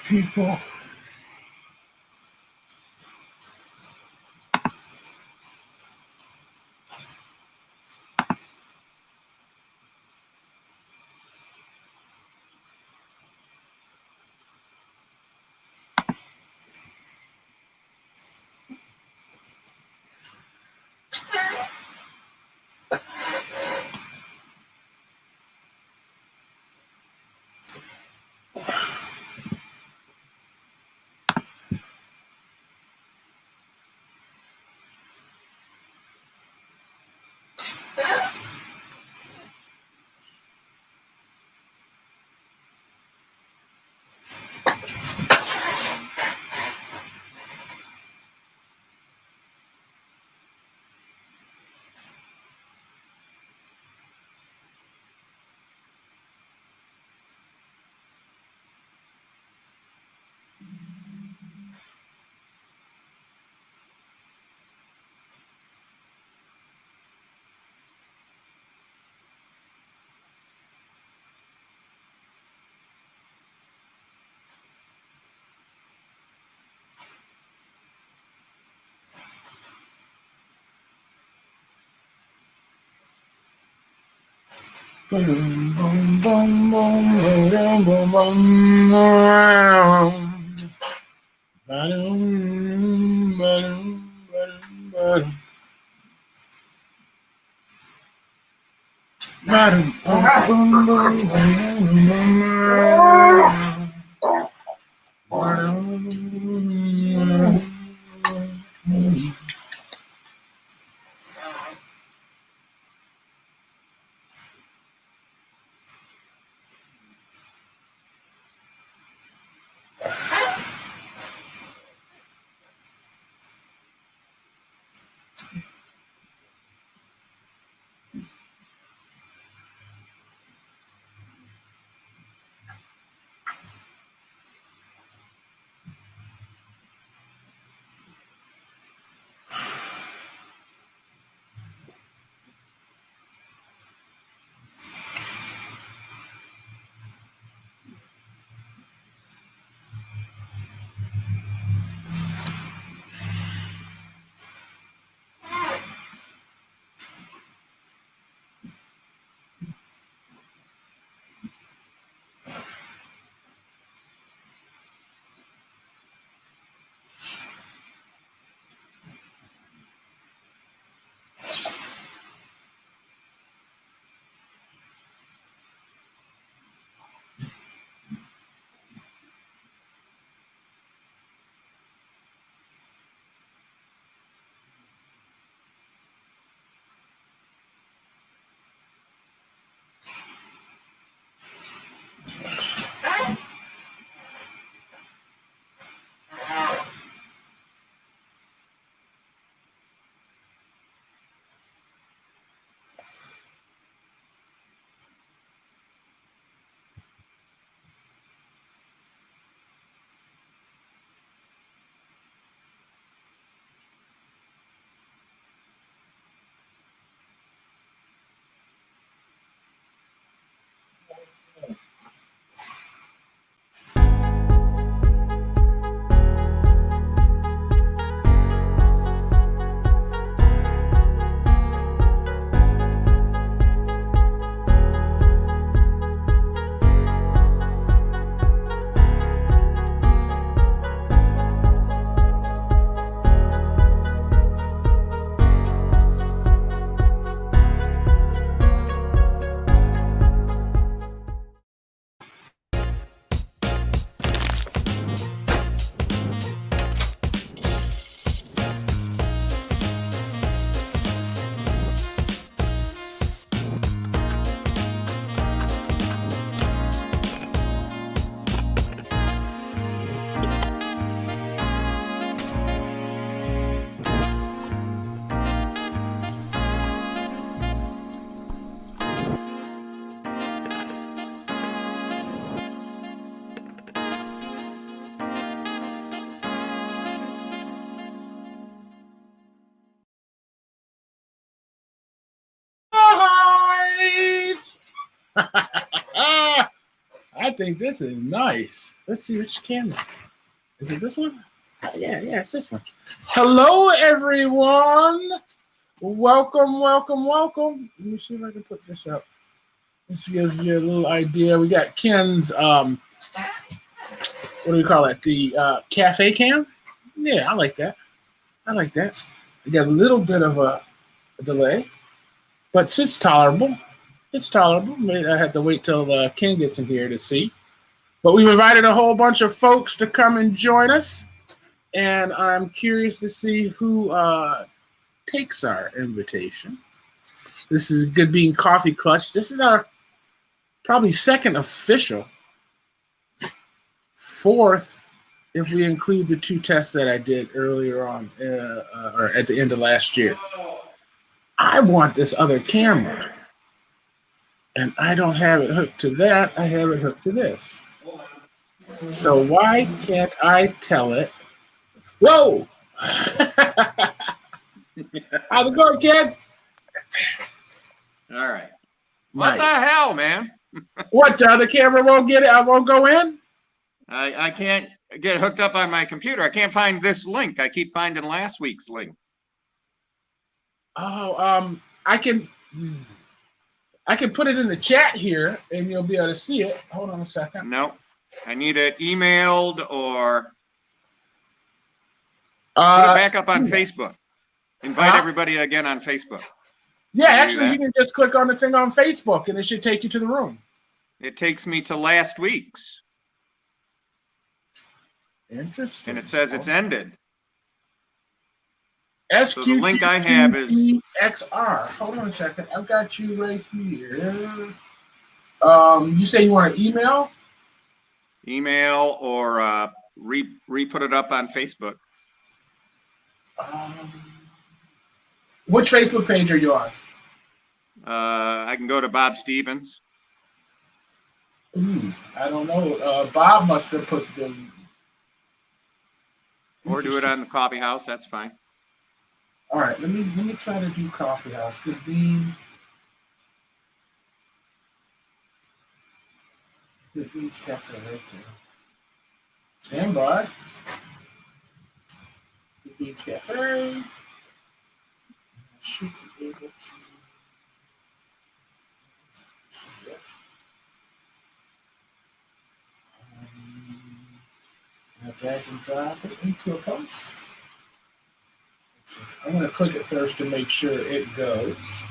People. Boom, boom, boom, boom, boom, boom, boom, boom. Ba-dum, ba-dum, ba-dum, ba-dum. Ba-dum, boom, boom, boom, boom, boom, ba-dum. I think this is nice. Let's see which camera. Is it this one? Yeah, it's this one. Hello, everyone. Welcome. Let me see if I can put this up. This gives you a little idea. We got Ken's, what do we call it? The cafe cam? Yeah, I like that. We got a little bit of a delay, but it's tolerable. I have to wait till Ken gets in here to see. But we've invited a whole bunch of folks to come and join us, and I'm curious to see who takes our invitation. This is Good Bean Coffee Clutch. This is our probably second official, fourth if we include the 2 tests that I did earlier on, or at the end of last year. I want this other camera, and I don't have it hooked to that. I have it hooked to this. So why can't I tell it? Whoa! How's it going, kid? All right. What the hell, man? What, the camera won't get it? I won't go in? I can't get hooked up on my computer. I can't find this link. I keep finding last week's link. Oh, I can put it in the chat here, and you'll be able to see it. Hold on a second. No, I need it emailed or put it back up on Facebook. Invite everybody again on Facebook. Yeah, actually, you can just click on the thing on Facebook, and it should take you to the room. It takes me to last week's. Interesting. And it says it's ended. SQQTXR. So the link I have is XR. Hold on a second. I've got you right here. You say you want an email? Email or re-put it up on Facebook. Which Facebook page are you on? I can go to Bob Stevens. I don't know. Bob must have put the. Or do it on the Coffee House. That's fine. All right. Let me try to do Coffee House. Good Bean. Good Beans Cafe right there. Stand by. Good Beans Cafe. I should be able to. I'll drag and drop it into a post. I'm going to click it first to make sure it goes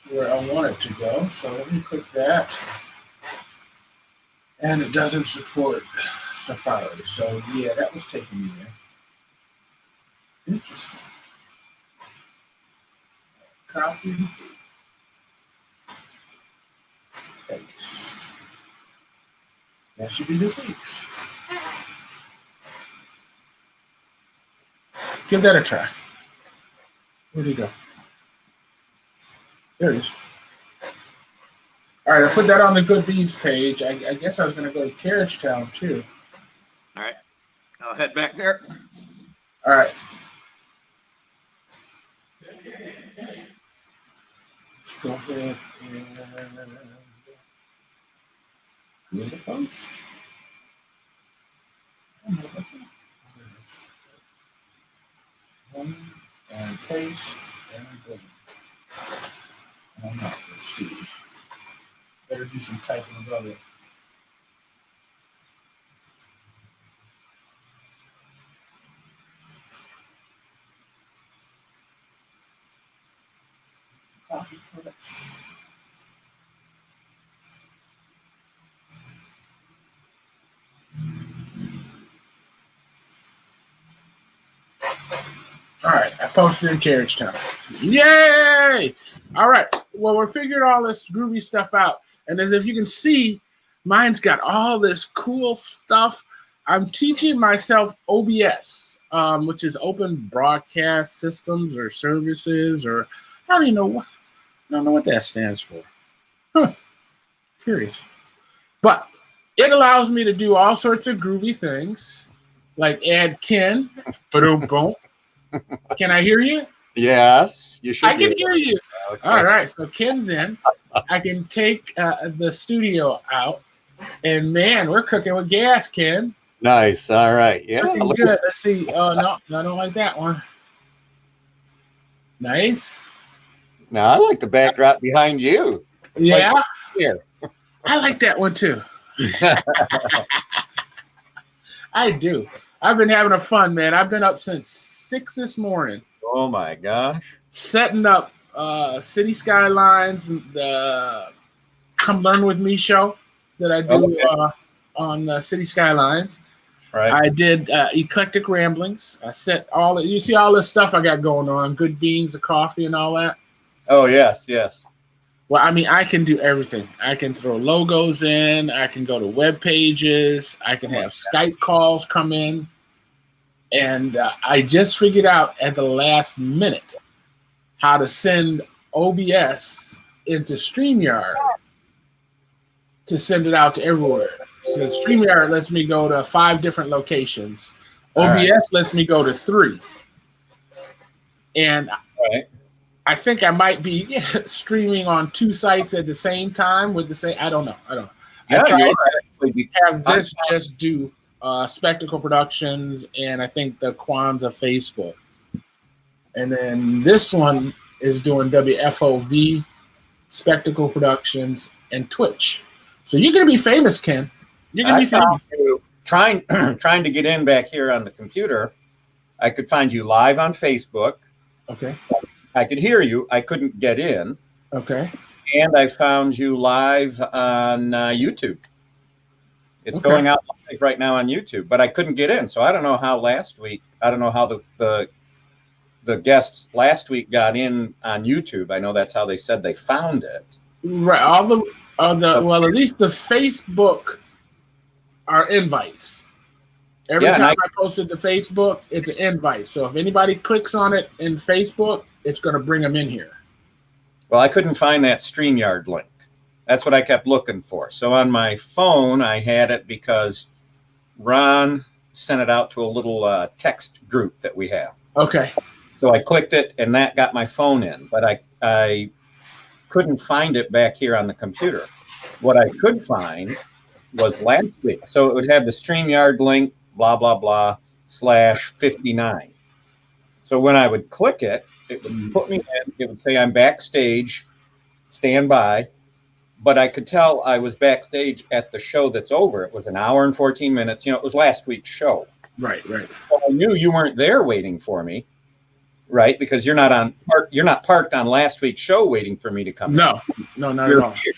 to where I want it to go. So let me click that. And it doesn't support Safari. So yeah, that was taking me there. Interesting. Copy. Paste. That should be this week's. Give that a try. Where'd he go? There it is. All right, I put that on the Good Beans page. I guess I was going to go to Carriage Town too. All right. I'll head back there. All right. Let's go ahead and create a post. And paste and boom. Let's see. Better do some typing above it. Coffee products. All right, I posted in Carriage Town. Yay! All right, well, we're figuring all this groovy stuff out. And as if you can see, mine's got all this cool stuff. I'm teaching myself OBS, which is Open Broadcast Systems or Services, or I don't know what that stands for. Huh, curious. But it allows me to do all sorts of groovy things, like add Ken. Boom, boom. Can I hear you? Yes, you should. I can hear you. Okay. All right, so Ken's in. I can take the studio out, and man, we're cooking with gas, Ken. Nice. All right. Yeah. Looking look good. Let's see. Oh no, I don't like that one. Nice. Now I like the backdrop behind you. It's Yeah, like here. I like that one too. I do. I've been having a fun, man. I've been up since 6 this morning, Oh my gosh. setting up City Skylines, the Come Learn With Me show that I do Okay. on City Skylines. Right. I did Eclectic Ramblings. I set you see all this stuff I got going on, good beans, the coffee, and all that. Oh yes, yes. Well, I mean, I can do everything. I can throw logos in. I can go to web pages. I can have Skype calls come in. And I just figured out at the last minute how to send OBS into StreamYard to send it out to everywhere. So StreamYard lets me go to 5 different locations. OBS lets me go to 3. And Right. I think I might be streaming on 2 sites at the same time with the same. I don't know. Yeah, I tried you to actually have this just do Spectacle Productions and I think the Kwanzaa Facebook. And then this one is doing WFOV, Spectacle Productions, and Twitch. So you're going to be famous, Ken. You're going to be famous. trying to get in back here on the computer. I could find you live on Facebook. Okay. I could hear you. I couldn't get in. Okay. And I found you live on YouTube. It's Okay. going out live right now on YouTube, but I couldn't get in. So I don't know how last week. I don't know how the guests last week got in on YouTube. I know that's how they said they found it. Right. All the well, at least the Facebook are invites. Every Yeah, and time I posted to Facebook, it's an invite. So if anybody clicks on it in Facebook, it's going to bring them in here. Well, I couldn't find that StreamYard link. That's what I kept looking for. So on my phone, I had it because Ron sent it out to a little text group that we have. Okay. So I clicked it, and that got my phone in. But I couldn't find it back here on the computer. What I could find was last week. So it would have the StreamYard link, blah, blah, blah, /59. So when I would click it, it would put me in. It would say I'm backstage, stand by. But I could tell I was backstage at the show that's over. It was an hour and 14 minutes. You know, it was last week's show. Right. So I knew you weren't there waiting for me, right? Because you're not parked on last week's show waiting for me to come. No, not at all. Here.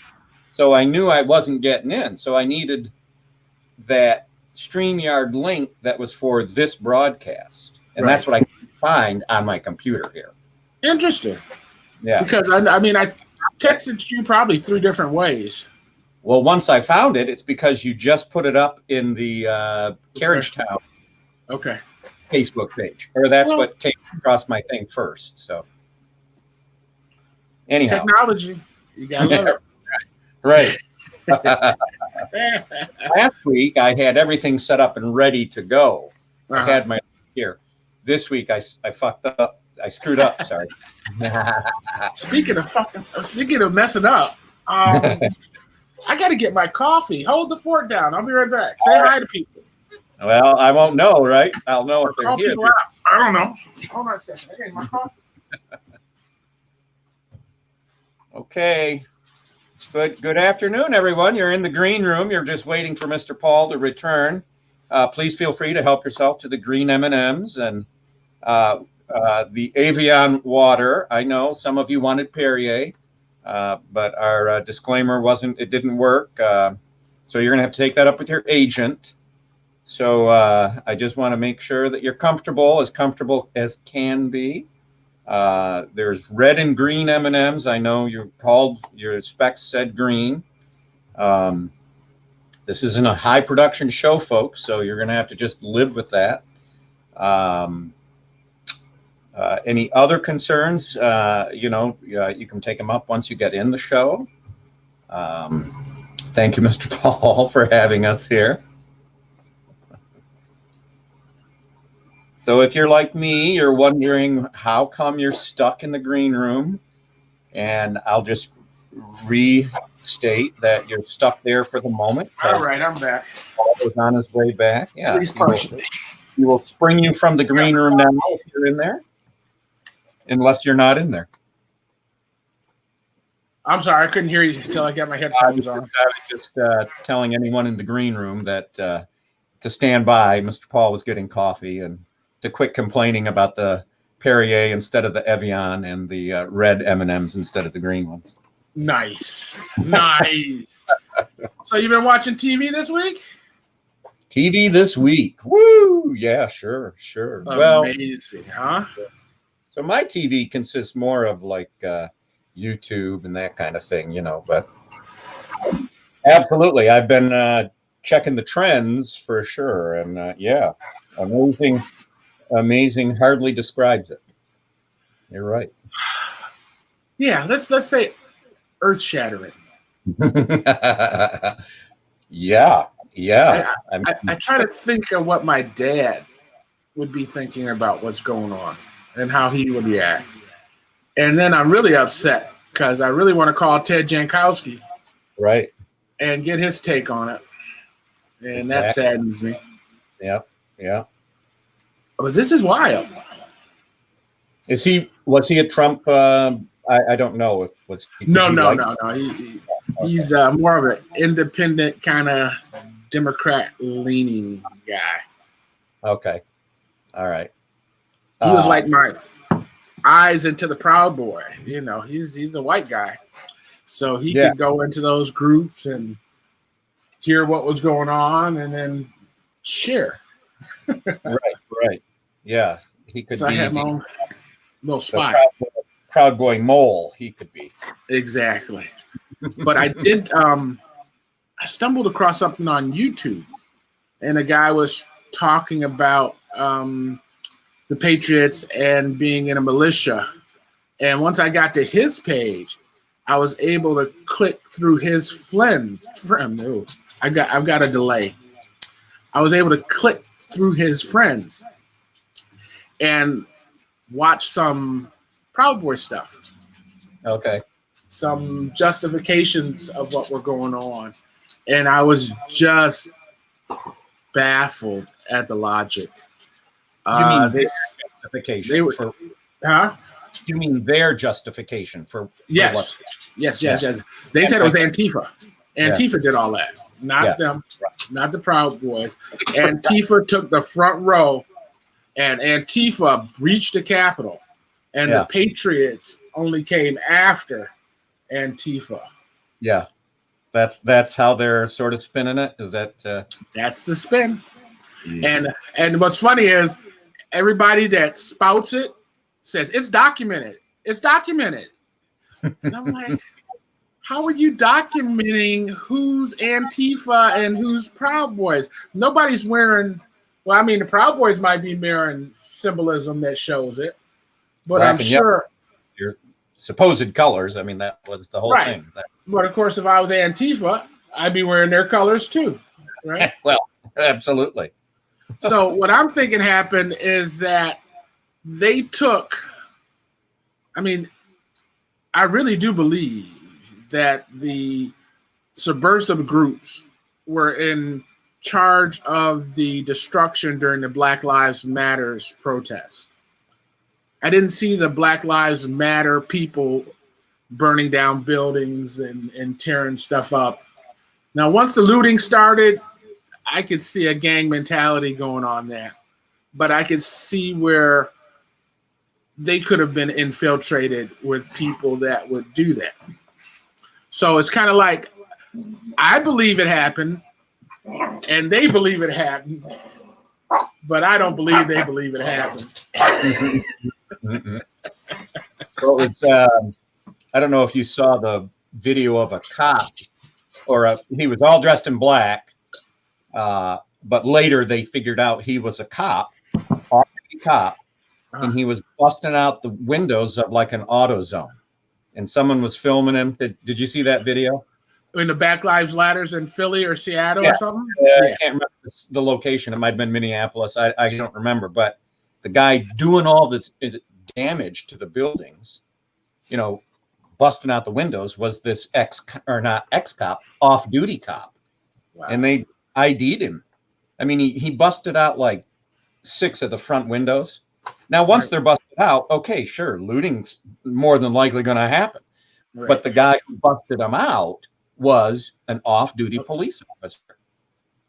So I knew I wasn't getting in. So I needed that StreamYard link that was for this broadcast. And that's what I could find on my computer here. Interesting. Yeah. Because I mean, I texted you probably 3 different ways. Well, once I found it, it's because you just put it up in the Carriage Town Facebook page. Or that's what came across my thing first. So anyhow. Technology. You got to love it. Right. Last week, I had everything set up and ready to go. I had my here. This week, I fucked up. I screwed up. Sorry. Speaking of messing up, I got to get my coffee. Hold the fort down. I'll be right back. Say hi to people. Well, I won't know, right? I'll know if they're here. I don't know. Hold on a second. I got my coffee. Okay. Good afternoon, everyone. You're in the green room. You're just waiting for Mr. Paul to return. Please feel free to help yourself to the green M&Ms and the Evian water. I know some of you wanted Perrier, but our disclaimer it didn't work. So you're going to have to take that up with your agent. So I just want to make sure that you're comfortable as can be. There's red and green M&Ms. I know your specs said green. This isn't a high production show, folks, so you're going to have to just live with that. Any other concerns, you can take them up once you get in the show. Thank you, Mr. Paul, for having us here. So if you're like me, you're wondering how come you're stuck in the green room, and I'll just restate that you're stuck there for the moment. All right, I'm back. Paul was on his way back. Yeah, At least partially. he will spring you from the green room now if you're in there, unless you're not in there. I'm sorry, I couldn't hear you until I got my headphones on. I was just telling anyone in the green room that to stand by. Mr. Paul was getting coffee, and to quit complaining about the Perrier instead of the Evian and the red M&Ms instead of the green ones. Nice. So you've been watching TV this week? TV this week. Woo! Yeah, sure. Amazing, huh? So my TV consists more of like YouTube and that kind of thing, but absolutely. I've been checking the trends for sure. And yeah, amazing hardly describes it. You're right. Yeah, let's say earth-shattering. Yeah. I try to think of what my dad would be thinking about what's going on and how he would react. And then I'm really upset because I really want to call Ted Jankowski. Right. And get his take on it. And that saddens me. Yeah. But this is wild. Was he a Trump? I don't know. No. He's more of an independent kind of Democrat-leaning guy. Okay. All right. He was like my eyes into the Proud Boy. He's a white guy. So he could go into those groups and hear what was going on and then share. Right. Yeah. He could so be. I had my own little spy. Proud Boy mole, he could be. Exactly. But I did, I stumbled across something on YouTube, and a guy was talking about the Patriots and being in a militia. And once I got to his page, I was able to click through his friends. I've got a delay. I was able to click through his friends and watch some Proud Boy stuff. Okay. Some justifications of what were going on. And I was just baffled at the logic. You mean their justification? You mean their justification for yes. what? Yes. They said it was Antifa. Antifa did all that. Not them, not the Proud Boys. Antifa took the front row, and Antifa breached the Capitol. And the Patriots only came after Antifa. Yeah. That's how they're sort of spinning it. Is that that's the spin. Yeah. And what's funny is everybody that spouts it says it's documented. It's documented. And I'm like, how are you documenting who's Antifa and who's Proud Boys? Nobody's wearing, well, I mean, the Proud Boys might be wearing symbolism that shows it, but I'm sure your supposed colors. I mean, that was the whole thing. But of course, if I was Antifa, I'd be wearing their colors too, right? Well, absolutely. So what I'm thinking happened is that they took, I mean, I really do believe that the subversive groups were in charge of the destruction during the Black Lives Matters protests. I didn't see the Black Lives Matter people burning down buildings and tearing stuff up. Now, once the looting started, I could see a gang mentality going on there, but I could see where they could have been infiltrated with people that would do that. So it's kind of like, I believe it happened and they believe it happened, but I don't believe they believe it happened. Well, it's, I don't know if you saw the video of a cop, he was all dressed in black, but later they figured out he was a cop, and he was busting out the windows of like an AutoZone, and someone was filming him. Did you see that video? In the Black Lives Ladders in Philly or Seattle or something? I can't remember the location. It might have been Minneapolis. I don't remember, but the guy doing all this damage to the buildings, you know, busting out the windows, was this ex-cop, off-duty cop. Wow. And they ID'd him. I mean, he busted out like 6 of the front windows. Now, once they're busted out, okay, sure, looting's more than likely going to happen. Right. But the guy who busted him out was an off-duty police officer.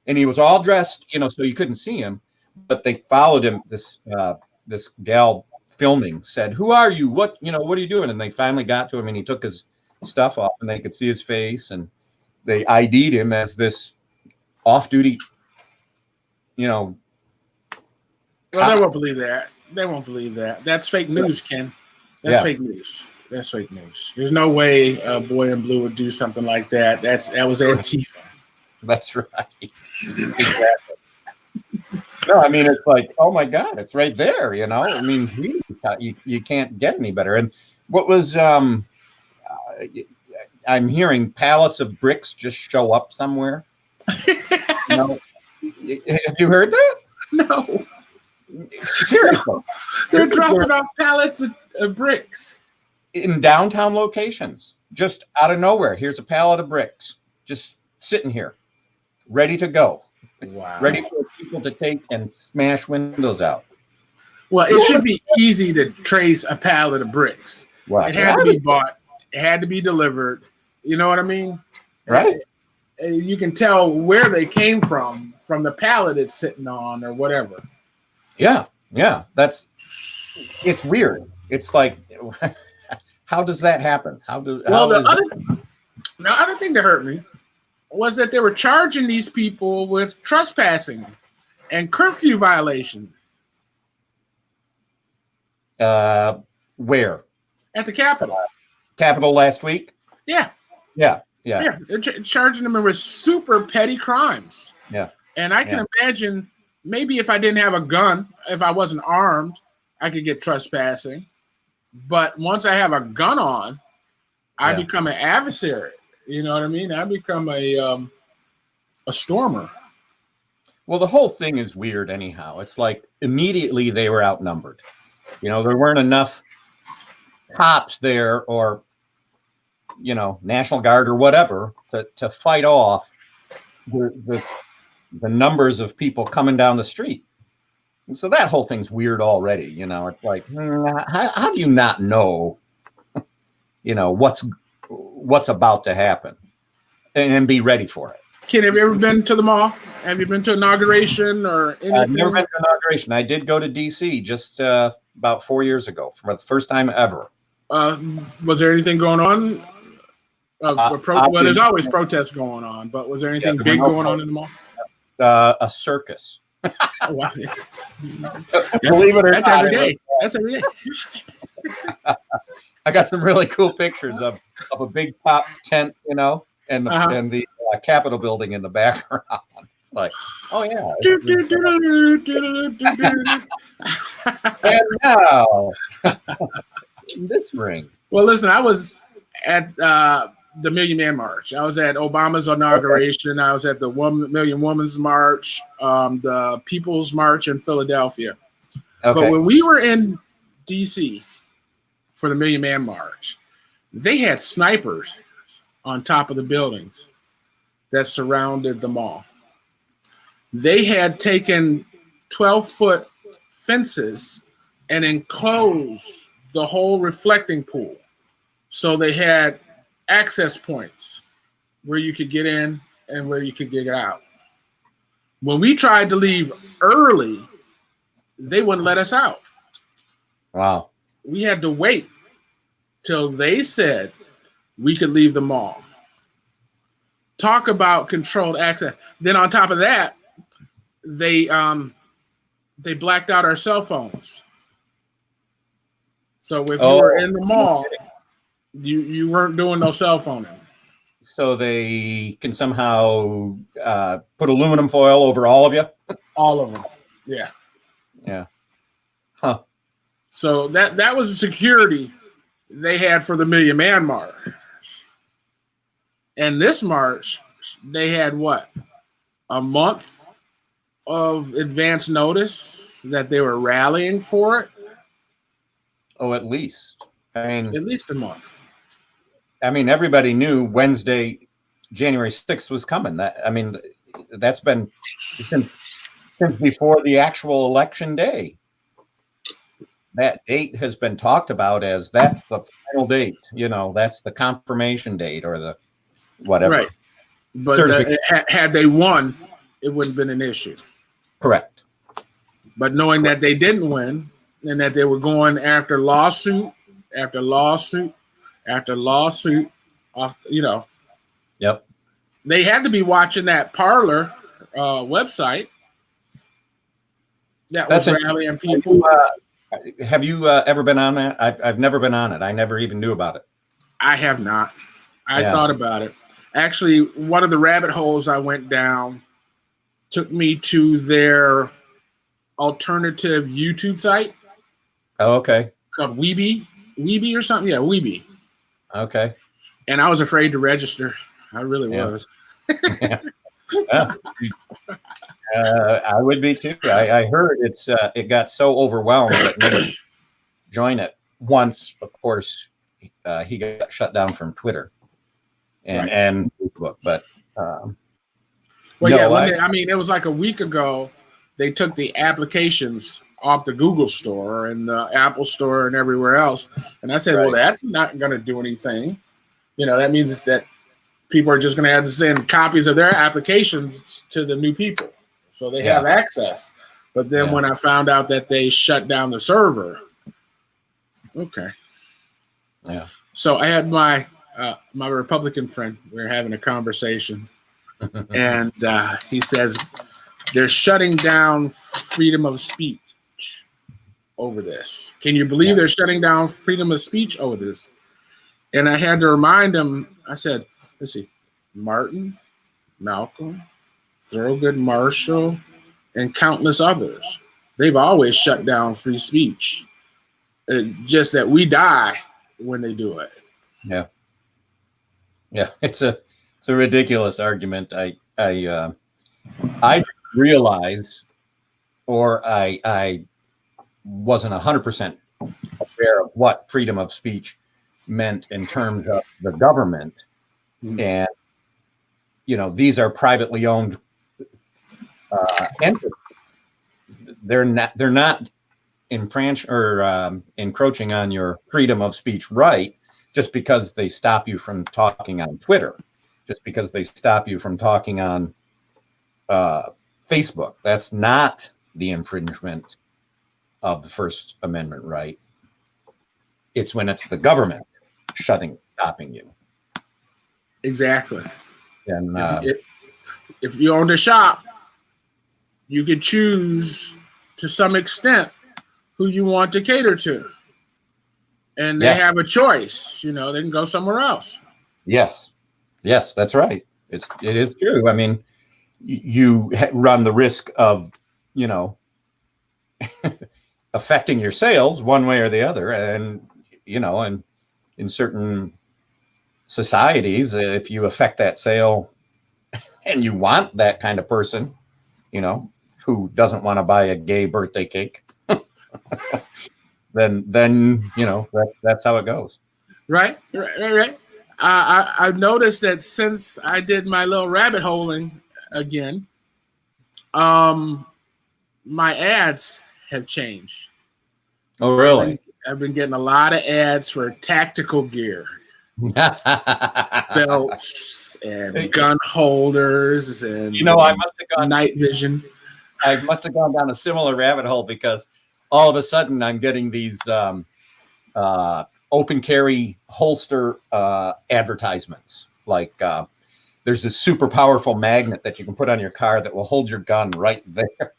And he was all dressed, you know, so you couldn't see him. But they followed him. This gal filming said, "Who are you? What are you doing?" And they finally got to him, and he took his stuff off, and they could see his face, and they ID'd him as this off-duty, you know. Well, they won't believe that. They won't believe that. That's fake news, Ken. That's fake news. That's fake news. There's no way a boy in blue would do something like that. That was Antifa. That's right. Exactly. No, I mean, it's like, oh my God, it's right there, you know. I mean, you can't get any better. And what was I'm hearing pallets of bricks just show up somewhere. You know, have you heard that? No. Seriously. They're dropping off pallets of bricks in downtown locations, just out of nowhere. Here's a pallet of bricks just sitting here, ready to go. Wow. Ready for people to take and smash windows out. Well, it should be easy to trace a pallet of bricks. Right. It had to be bought. It had to be delivered. You know what I mean? Right. You can tell where they came from the pallet it's sitting on or whatever. Yeah. It's weird. It's like, how does that happen? The other thing that hurt me was that they were charging these people with trespassing and curfew violation. Where? At the Capitol. Capitol last week? Yeah. They're charging them with super petty crimes. Yeah. And I can imagine maybe if I didn't have a gun, if I wasn't armed, I could get trespassing. But once I have a gun on, I become an adversary. You know what I mean? I become a stormer. Well, the whole thing is weird anyhow. It's like immediately they were outnumbered. You know, there weren't enough cops there or, you know, National Guard or whatever to fight off the numbers of people coming down the street. And so that whole thing's weird already. You know, it's like, how do you not know, you know, what's about to happen and be ready for it? Ken, have you ever been to the mall? Have you been to inauguration or anything? I've never been to inauguration. I did go to DC just about 4 years ago for the first time ever. Was there anything going on? Well, there's always protests going on, but was there anything big going on in the mall? A circus. Oh, wow. Believe it or not, every day. That's every day. I got some really cool pictures of a big top tent, you know, and the Capitol building in the background. It's like, oh yeah. And now this ring. Well, listen, I was at the Million Man March. I was at Obama's inauguration. I was at the Million Women's March, the People's March in Philadelphia. Okay. But when we were in D.C. for the Million Man March, they had snipers on top of the buildings that surrounded the mall. They had taken 12-foot fences and enclosed the whole reflecting pool. So they had access points where you could get in and where you could get out. When we tried to leave early, they wouldn't let us out. Wow. We had to wait till they said we could leave the mall. Talk about controlled access. Then on top of that, they blacked out our cell phones. So if you were in the mall, you weren't doing no cell phoning. So they can somehow put aluminum foil over all of you? All of them. Yeah. Yeah. Huh. So that was the security they had for the Million Man March. And this march, they had what? A month of advance notice that they were rallying for it? Oh, at least. At least a month. Everybody knew Wednesday, January 6th was coming. That's been since before the actual election day. That date has been talked about as that's the final date. That's the confirmation date or the whatever. Right. But had they won, it wouldn't have been an issue. Correct. But knowing that they didn't win and that they were going after lawsuit after lawsuit after lawsuit, Yep. They had to be watching that Parler website that was rallying people. Have you ever been on that? I've never been on it. I never even knew about it. I have not. I thought about it. Actually, one of the rabbit holes I went down took me to their alternative YouTube site. Oh, okay. Called Weeby or something. Yeah, Weeby. Okay. And I was afraid to register. I really was. I would be too. I heard it got so overwhelmed that nobody joined it. Once, of course, he got shut down from Twitter and Facebook. But it was like a week ago. They took the applications off the Google store and the Apple store and everywhere else. And I said, well, that's not going to do anything. That means that people are just going to have to send copies of their applications to the new people. So they have access. But then when I found out that they shut down the server, okay. Yeah. So I had my Republican friend, we were having a conversation, and he says, they're shutting down freedom of speech over this. Can you believe they're shutting down freedom of speech over this? And I had to remind him, I said, let's see, Martin, Malcolm, Thurgood Marshall, and countless others. They've always shut down free speech. Just that we die when they do it. Yeah. Yeah, it's a ridiculous argument. I realize, or I wasn't 100% aware of what freedom of speech meant in terms of the government. And these are privately owned entities. They're not encroaching on your freedom of speech right just because they stop you from talking on Twitter, just because they stop you from talking on Facebook. That's not the infringement of the First Amendment right. It's when it's the government stopping you. Exactly. And if you owned a shop, you could choose to some extent who you want to cater to. And they have a choice, they can go somewhere else. Yes, that's right. It is true. You run the risk of, affecting your sales one way or the other. And, and in certain societies, if you affect that sale and you want that kind of person, who doesn't want to buy a gay birthday cake, then that's how it goes. Right. I've noticed that since I did my little rabbit holing again, my ads have changed. Oh, really? I've been getting a lot of ads for tactical gear, belts and gun holders, and I must have gone night vision. I must have gone down a similar rabbit hole because all of a sudden I'm getting these open carry holster advertisements. Like there's this super powerful magnet that you can put on your car that will hold your gun right there.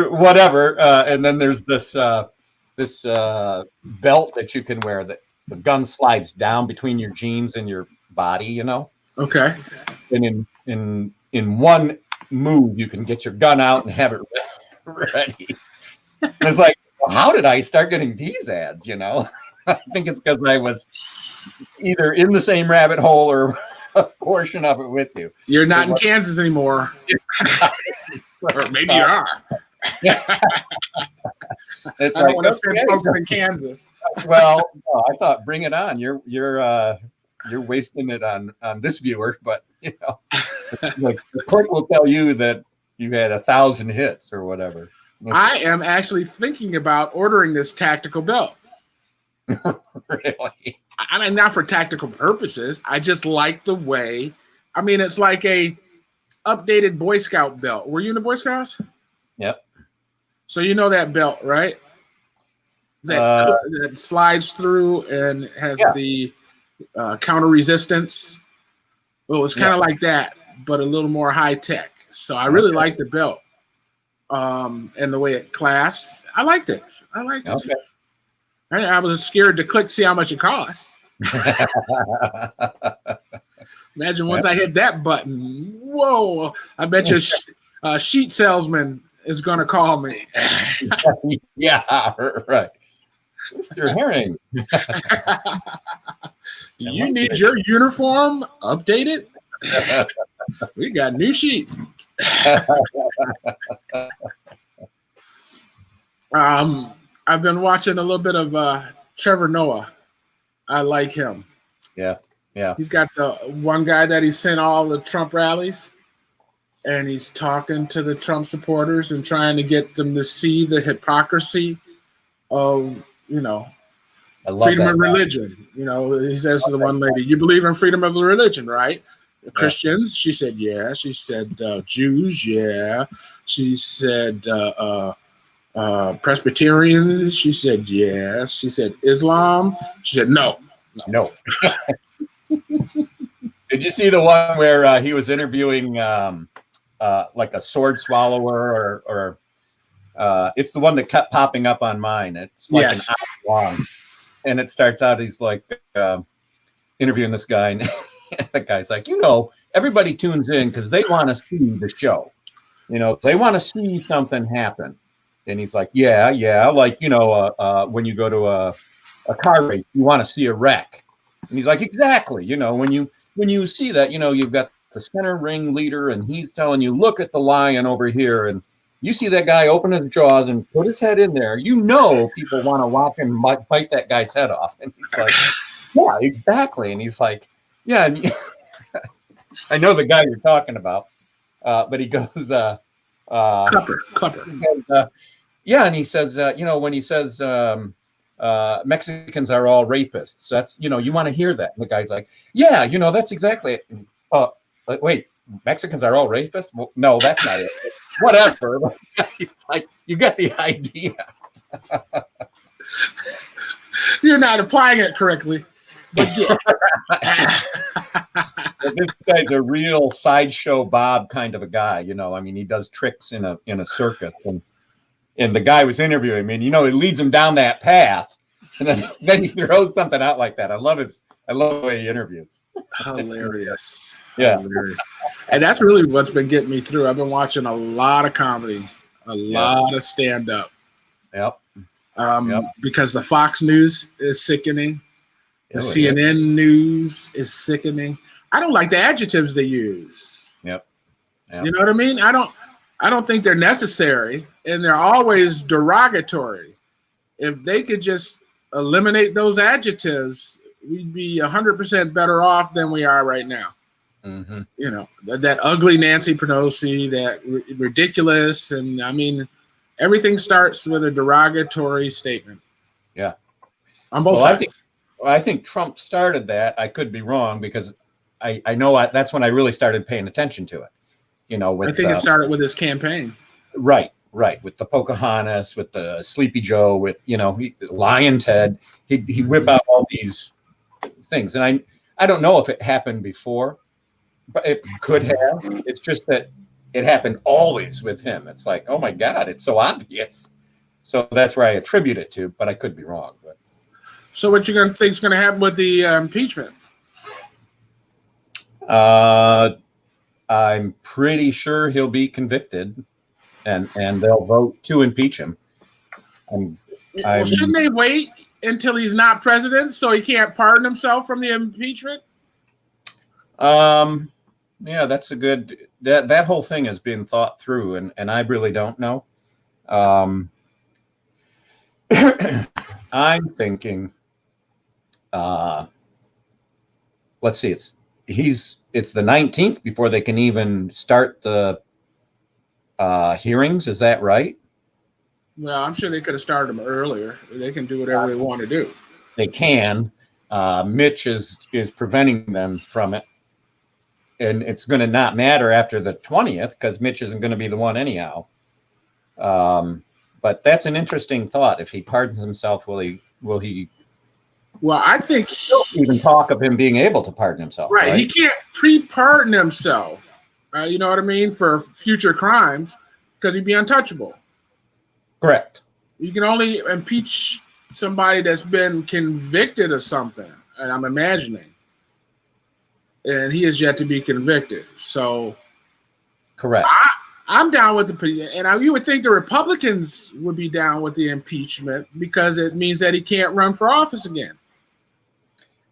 Whatever. And then there's this belt that you can wear that the gun slides down between your jeans and your body, Okay. And in one move, you can get your gun out and have it ready. It's like, well, how did I start getting these ads? I think it's because I was either in the same rabbit hole or a portion of it with you. You're not in Kansas anymore. Or maybe you are. It's I don't want to offend folks in Kansas. Well, no, I thought bring it on. You're wasting it on this viewer, but like the clerk will tell you that you had 1,000 hits or whatever. I am actually thinking about ordering this tactical belt. Really? I mean, not for tactical purposes. I just like the way. I mean, it's like a updated Boy Scout belt. Were you in the Boy Scouts? Yep. So you know that belt, right? That slides through and has the counter resistance. Well, it's kind of like that, but a little more high tech. So I really like the belt, and the way it clasped. I liked it. Okay. I was scared to click, see how much it costs. Imagine once I hit that button. Whoa! I bet you a sheet salesman is going to call me. Yeah, right. Mr. Herring. Do you need your uniform updated? We got new sheets. I've been watching a little bit of Trevor Noah. I like him. Yeah. He's got the one guy that he sent all the Trump rallies, and he's talking to the Trump supporters and trying to get them to see the hypocrisy of, I love freedom that of religion. He says to the one lady, "You believe in freedom of religion, right?" Christians, she said, yeah. She said, Jews, yeah. She said, Presbyterians, she said, yes. She said, Islam, she said, no. Did you see the one where he was interviewing like a sword swallower or it's the one that kept popping up on mine. It's like an hour long. And it starts out, he's like interviewing this guy, and the guy's like, everybody tunes in because they want to see the show. They want to see something happen. And he's like, yeah, like, when you go to a car race, you want to see a wreck. And he's like, exactly. When you see that, you've got the center ring leader, and he's telling you, look at the lion over here, and you see that guy open his jaws and put his head in there. People want to watch him bite that guy's head off. And he's like, yeah, exactly. And he's like, yeah, I know the guy you're talking about. But he goes, Klepper. Yeah, and he says, when he says Mexicans are all rapists, that's, you want to hear that. And the guy's like, yeah, that's exactly it. Wait, Mexicans are all rapists? Well, no, that's not it. Whatever. It's like, you get the idea. You're not applying it correctly. But yeah. This guy's a real sideshow Bob kind of a guy, he does tricks in a circus, and the guy was interviewing him, and it leads him down that path, and then he throws something out like that. I love the way he interviews. Hilarious. Yeah. Hilarious. And that's really what's been getting me through. I've been watching a lot of comedy, a lot of stand-up. Yep. Because the Fox News is sickening. The CNN news is sickening. I don't like the adjectives they use. Yep. You know what I mean? I don't think they're necessary, and they're always derogatory. If they could just eliminate those adjectives, we'd be 100% better off than we are right now. Mm-hmm. That ugly Nancy Pelosi, that ridiculous, and everything starts with a derogatory statement. Yeah. On both sides. I think Trump started that. I could be wrong because I know that's when I really started paying attention to it. I think it started with his campaign. Right. With the Pocahontas, with the Sleepy Joe, with, Lion Ted. He'd whip out all these things. And I don't know if it happened before, but it could have. It's just that it happened always with him. It's like, oh my God, it's so obvious. So that's where I attribute it to, but I could be wrong. But so what you going to think is going to happen with the impeachment? I'm pretty sure he'll be convicted, and they'll vote to impeach him. Shouldn't they wait until he's not president so he can't pardon himself from the impeachment? Yeah, that's a good, that whole thing has been thought through, and I really don't know. I'm thinking, let's see, it's the 19th before they can even start the hearings. Is that right? Well, I'm sure they could have started them earlier. They can do whatever they want to do. They can. Mitch is preventing them from it. And it's going to not matter after the 20th because Mitch isn't going to be the one anyhow. But that's an interesting thought. If he pardons himself, will he Well, I think even talk of him being able to pardon himself? right. He can't pre-pardon himself. You know what I mean, for future crimes because he'd be untouchable. Correct. You can only impeach somebody that's been convicted of something, and I'm imagining. And he is yet to be convicted. So, correct. I'm down with and you would think the Republicans would be down with the impeachment because it means that he can't run for office again.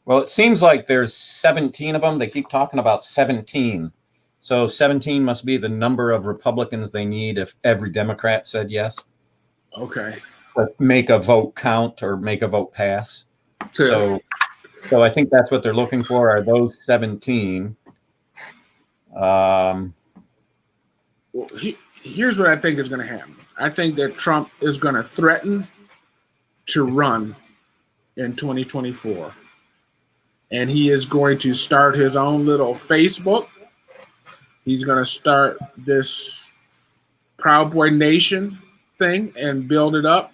Well, it seems like there's 17 of them. They keep talking about 17. So 17 must be the number of Republicans they need if every Democrat said yes. Okay. To make a vote count or make a vote pass. So I think that's what they're looking for, are those 17. Well, here's what I think is going to happen. I think that Trump is going to threaten to run in 2024. And he is going to start his own little Facebook. He's going to start this Proud Boy Nation thing and build it up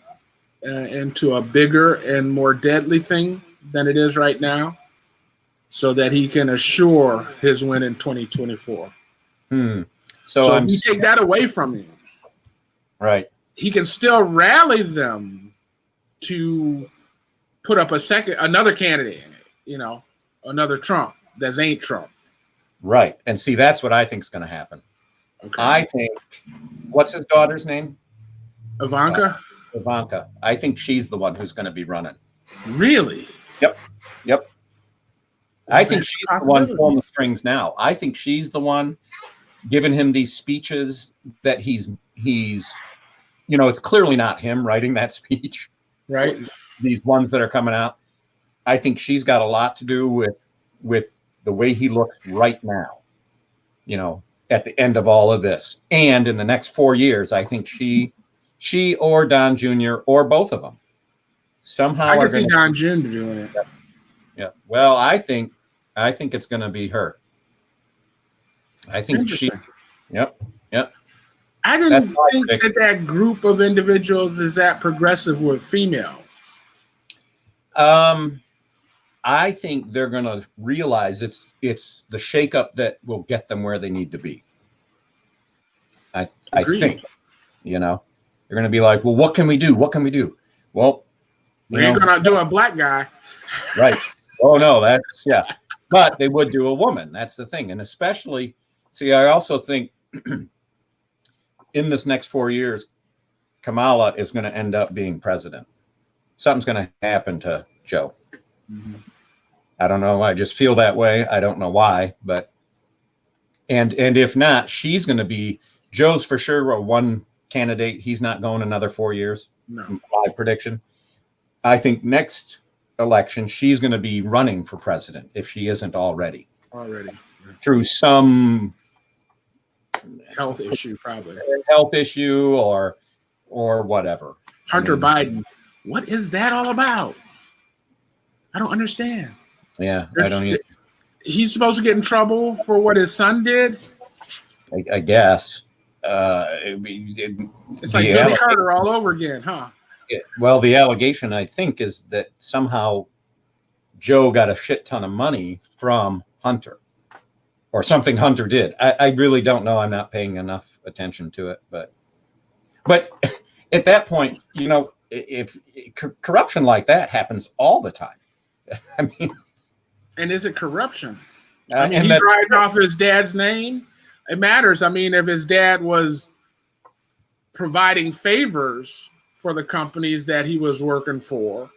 into a bigger and more deadly thing than it is right now, so that he can assure his win in 2024. So if you take that away from him, right, he can still rally them to put up another candidate, another Trump that ain't Trump. Right. And see, that's what I think is going to happen. Okay. I think, what's his daughter's name? Ivanka. I think she's the one who's going to be running. Really? Yep. I think she's the one pulling the strings now. I think she's the one giving him these speeches that he's it's clearly not him writing that speech. Right. These ones that are coming out. I think she's got a lot to do with the way he looks right now, at the end of all of this. And in the next 4 years, I think she or Don Jr. or both of them somehow I can see Don Jr. doing it. Yeah. Well, I think it's going to be her. I think she. Yep. I didn't think that group of individuals is that progressive with females. I think they're going to realize it's the shakeup that will get them where they need to be. I think, they're going to be like, well, what can we do? What can we do? Well, we ain't going to do a black guy. Right. Oh, no, but they would do a woman. That's the thing. And especially, I also think in this next 4 years, Kamala is going to end up being president. Something's going to happen to Joe. Mm-hmm. I don't know. I just feel that way. I don't know why, but and if not, she's going to be Joe's for sure a one candidate. He's not going another 4 years. No. My prediction. I think next election she's going to be running for president if she isn't already. Through some health issue, probably or whatever. Hunter Biden. What is that all about? I don't understand. Yeah, I don't either. He's supposed to get in trouble for what his son did? I guess. It's like Billy Carter all over again, huh? Well, the allegation, I think, is that somehow Joe got a shit ton of money from Hunter or something Hunter did. I really don't know. I'm not paying enough attention to it. But at that point, if corruption like that happens all the time. I mean, and is it corruption? He's riding off his dad's name. It matters. I mean, if his dad was providing favors for the companies that he was working for,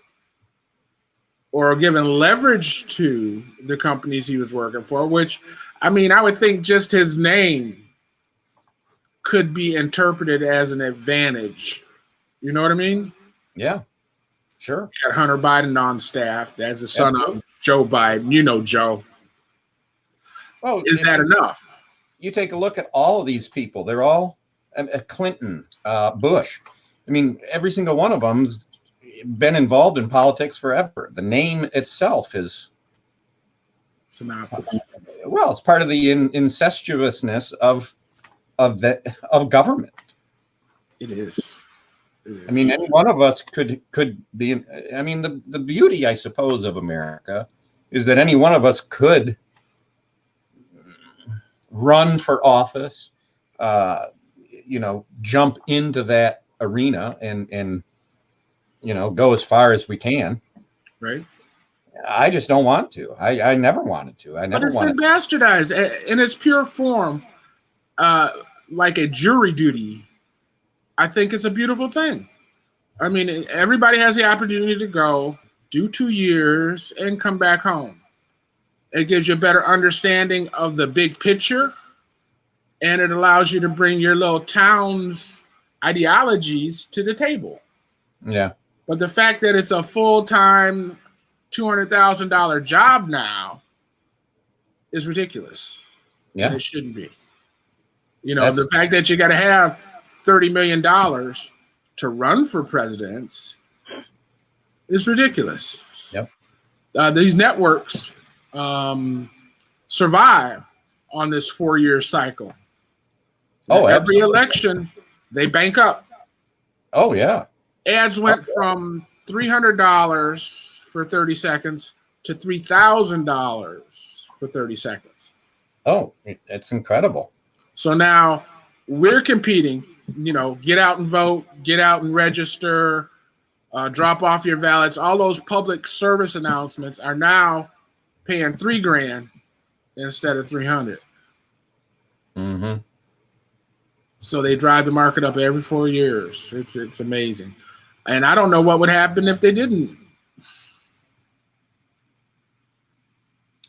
or given leverage to the companies he was working for, which, I mean, I would think just his name could be interpreted as an advantage. You know what I mean? Yeah, sure. You got Hunter Biden on staff as the son of Joe Biden. You know Joe. Oh, Is that enough? You take a look at all of these people. They're all Clinton, Bush. I mean, every single one of them's been involved in politics forever. The name itself is synopsis. Well, it's part of the incestuousness of government. It is. I mean, any one of us could be. I mean, the beauty, I suppose, of America is that any one of us could run for office, jump into that arena and go as far as we can. Right. I just don't want to. I never wanted to. But it's been bastardized in its pure form, like a jury duty. I think it's a beautiful thing. I mean, everybody has the opportunity to go, do 2 years, and come back home. It gives you a better understanding of the big picture, and it allows you to bring your little town's ideologies to the table. Yeah. But the fact that it's a full-time $200,000 job now is ridiculous. Yeah. And it shouldn't be. The fact that you got to have $30 million to run for presidents is ridiculous. Yep. These networks survive on this 4-year cycle. Oh, every election, they bank up. Oh, yeah. Ads went from $300 for 30 seconds to $3,000 for 30 seconds. Oh, it's incredible. So now we're competing, get out and vote, get out and register, drop off your ballots. All those public service announcements are now paying $3,000 instead of $300. Mm-hmm. So they drive the market up every 4 years. It's amazing. And I don't know what would happen if they didn't.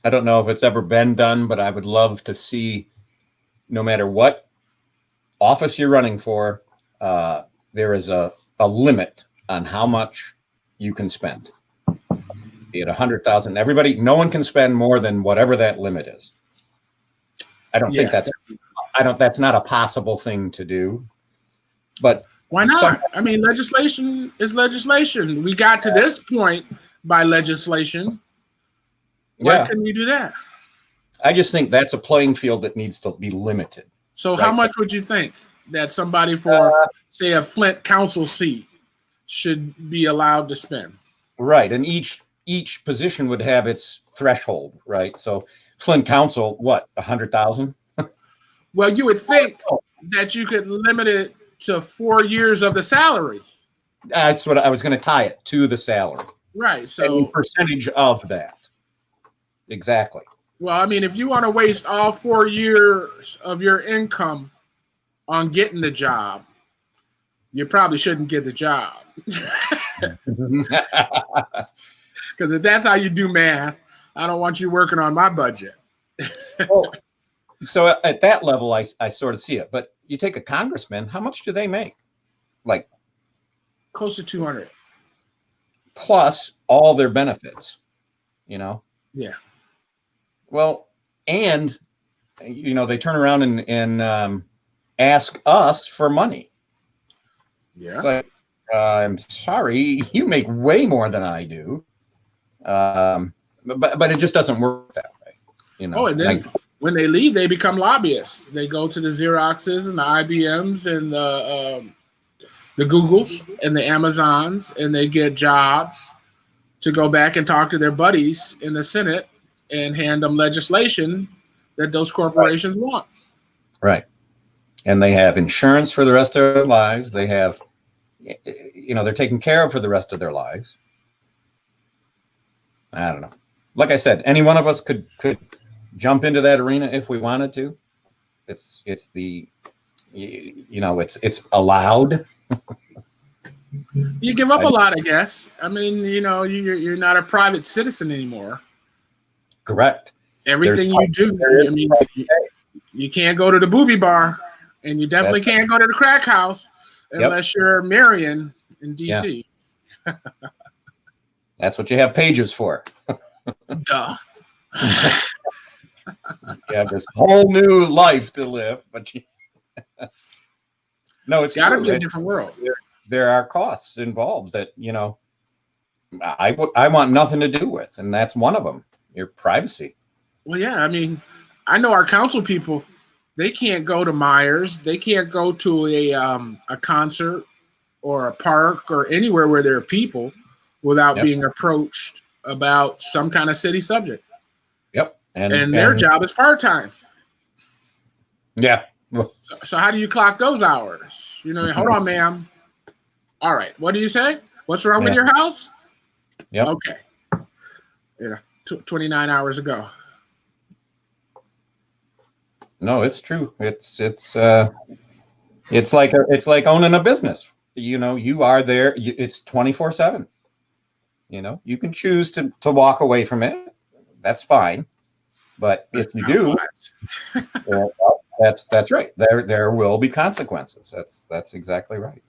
I don't know if it's ever been done, but I would love to see, no matter what office you're running for, there is a limit on how much you can spend. Be it 100,000. Everybody, no one can spend more than whatever that limit is. I don't think that's not a possible thing to do. But why not? I mean, legislation is legislation. We got to this point by legislation. Why couldn't you do that? I just think that's a playing field that needs to be limited. So how much would you think that somebody for, say, a Flint council seat should be allowed to spend? Right. And each position would have its threshold, right? So Flint council, what, 100,000? Well, you would think that you could limit it to 4 years of the salary. That's what I was going to tie it to, the salary. Right. So any percentage of that. Exactly. Well, I mean, if you want to waste all 4 years of your income on getting the job, you probably shouldn't get the job. Because if that's how you do math, I don't want you working on my budget. So at that level, I sort of see it. But you take a congressman, how much do they make? Like close to 200. Plus all their benefits, Yeah. Well, and, they turn around and ask us for money. Yeah. It's like, I'm sorry, you make way more than I do. But it just doesn't work that way. Oh, and then when they leave, they become lobbyists. They go to the Xeroxes and the IBMs and the Googles and the Amazons, and they get jobs to go back and talk to their buddies in the Senate and hand them legislation that those corporations want. Right. And they have insurance for the rest of their lives. They have, they're taken care of for the rest of their lives. I don't know. Like I said, any one of us could jump into that arena if we wanted to. It's allowed. You give up a lot, I guess. I mean, you're not a private citizen anymore. Correct. Everything you do, I mean, you can't go to the booby bar, and you definitely can't go to the crack house unless you're Marion in D.C. Yeah. That's what you have pages for. Duh. You have this whole new life to live, but no, it's got to true. be a different world. There are costs involved that I want nothing to do with, and that's one of them. Your privacy. Well, yeah, I mean, I know our council people. They can't go to Myers. They can't go to a concert or a park or anywhere where there are people without being approached about some kind of city subject. Yep. And their job is part-time. Yeah. So how do you clock those hours? Hold on, ma'am. All right. What do you say? What's wrong with your house? Yep. Okay. 29 hours ago. No, it's true. It's like owning a business. You are there. It's 24/7. You can choose to walk away from it. That's fine. But if you do, that's right. There will be consequences. That's exactly right.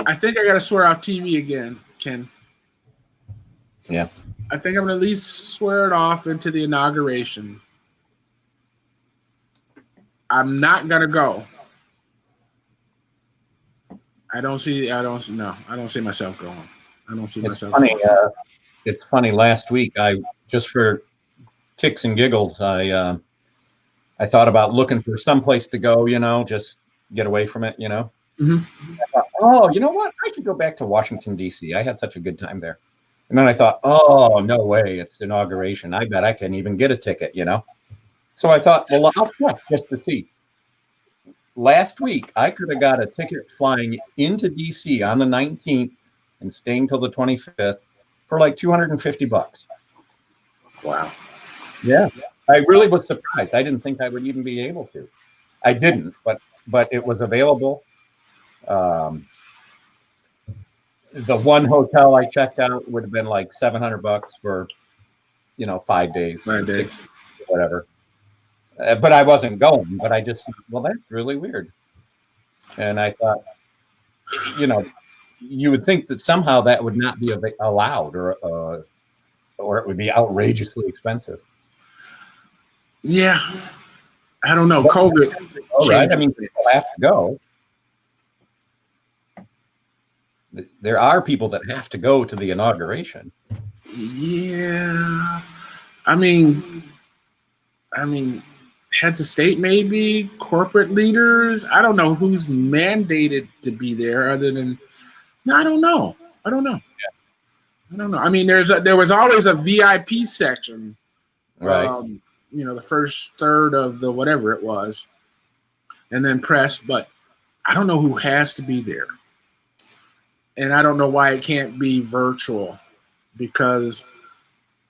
I think I got to swear out TV again, Ken. Yeah. I think I'm going to at least swear it off into the inauguration. I'm not going to go. I don't see myself going. I don't see myself going. It's funny. Last week, just for kicks and giggles, I thought about looking for some place to go, just get away from it, Mm-hmm. I thought, oh, you know what? I should go back to Washington, D.C. I had such a good time there. And then I thought, oh, no way. It's inauguration. I bet I can't even get a ticket, So I thought, well, I'll check just to see. Last week, I could have got a ticket flying into D.C. on the 19th and staying till the 25th for like $250. Wow. Yeah. I really was surprised. I didn't think I would even be able to. I didn't, but it was available. The one hotel I checked out would have been like $700 for, 5 days, 5 days, whatever. But I wasn't going. But I just, well, that's really weird. And I thought, you would think that somehow that would not be allowed, or it would be outrageously expensive. Yeah, I don't know. COVID. All right. I mean, people have to go. There are people that have to go to the inauguration. Yeah, I mean, heads of state, maybe corporate leaders. I don't know who's mandated to be there, other than. No, I don't know. Yeah. I don't know. I mean, there was always a VIP section, right? The first third of the whatever it was, and then press. But I don't know who has to be there. And I don't know why it can't be virtual, because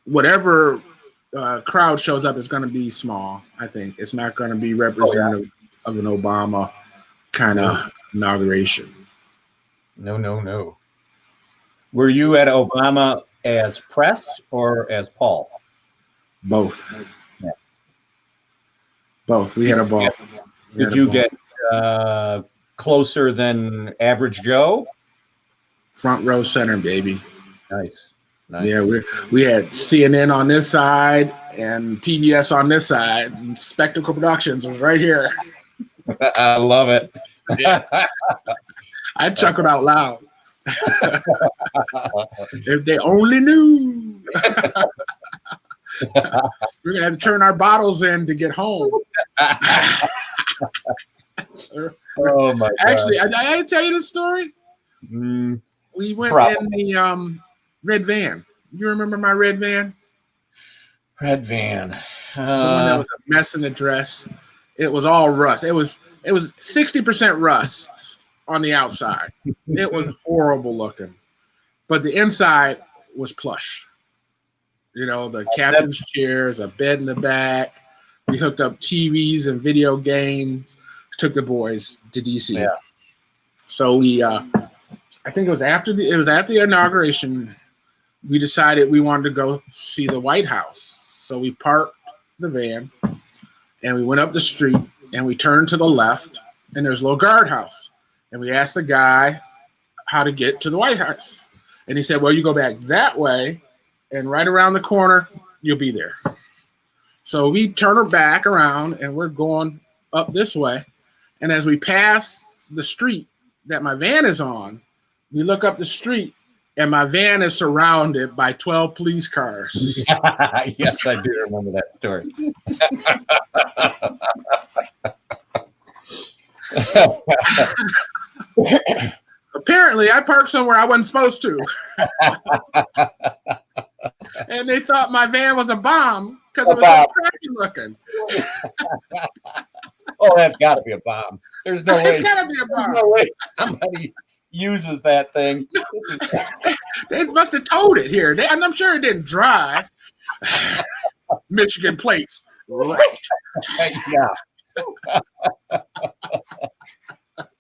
whatever crowd shows up is going to be small. I think it's not going to be representative of an Obama kind of inauguration. No. Were you at Obama as press or as Paul? Both. Yeah. Both. We had a ball. Did you get closer than average Joe? Front row center, baby. Nice. Yeah, we had CNN on this side and PBS on this side, and Spectacle Productions was right here. I love it. Yeah. I chuckled out loud. If they only knew. We're gonna have to turn our bottles in to get home. Oh my God. Actually, I tell you the story. We went in the red van. You remember my red van? Red van. The one that was a mess in the dress. It was all rust. It was 60% rust on the outside. It was horrible looking, but the inside was plush. The captain's chairs, a bed in the back. We hooked up TVs and video games, took the boys to DC. Yeah. So we, I think it was after the inauguration, we decided we wanted to go see the White House. So we parked the van and we went up the street and we turned to the left and there's a little guardhouse. And we asked the guy how to get to the White House. And he said, well, you go back that way and right around the corner, you'll be there. So we turn her back around and we're going up this way. And as we pass the street that my van is on, we look up the street and my van is surrounded by 12 police cars. Yes, I do remember that story. Apparently, I parked somewhere I wasn't supposed to. And they thought my van was a bomb because it was so crappy looking. Oh, that's got to be a bomb. There's no way. It's got to be a bomb. There's no way somebody uses that thing. They must have towed it here. I'm sure it didn't drive. Michigan plates. Right. Yeah.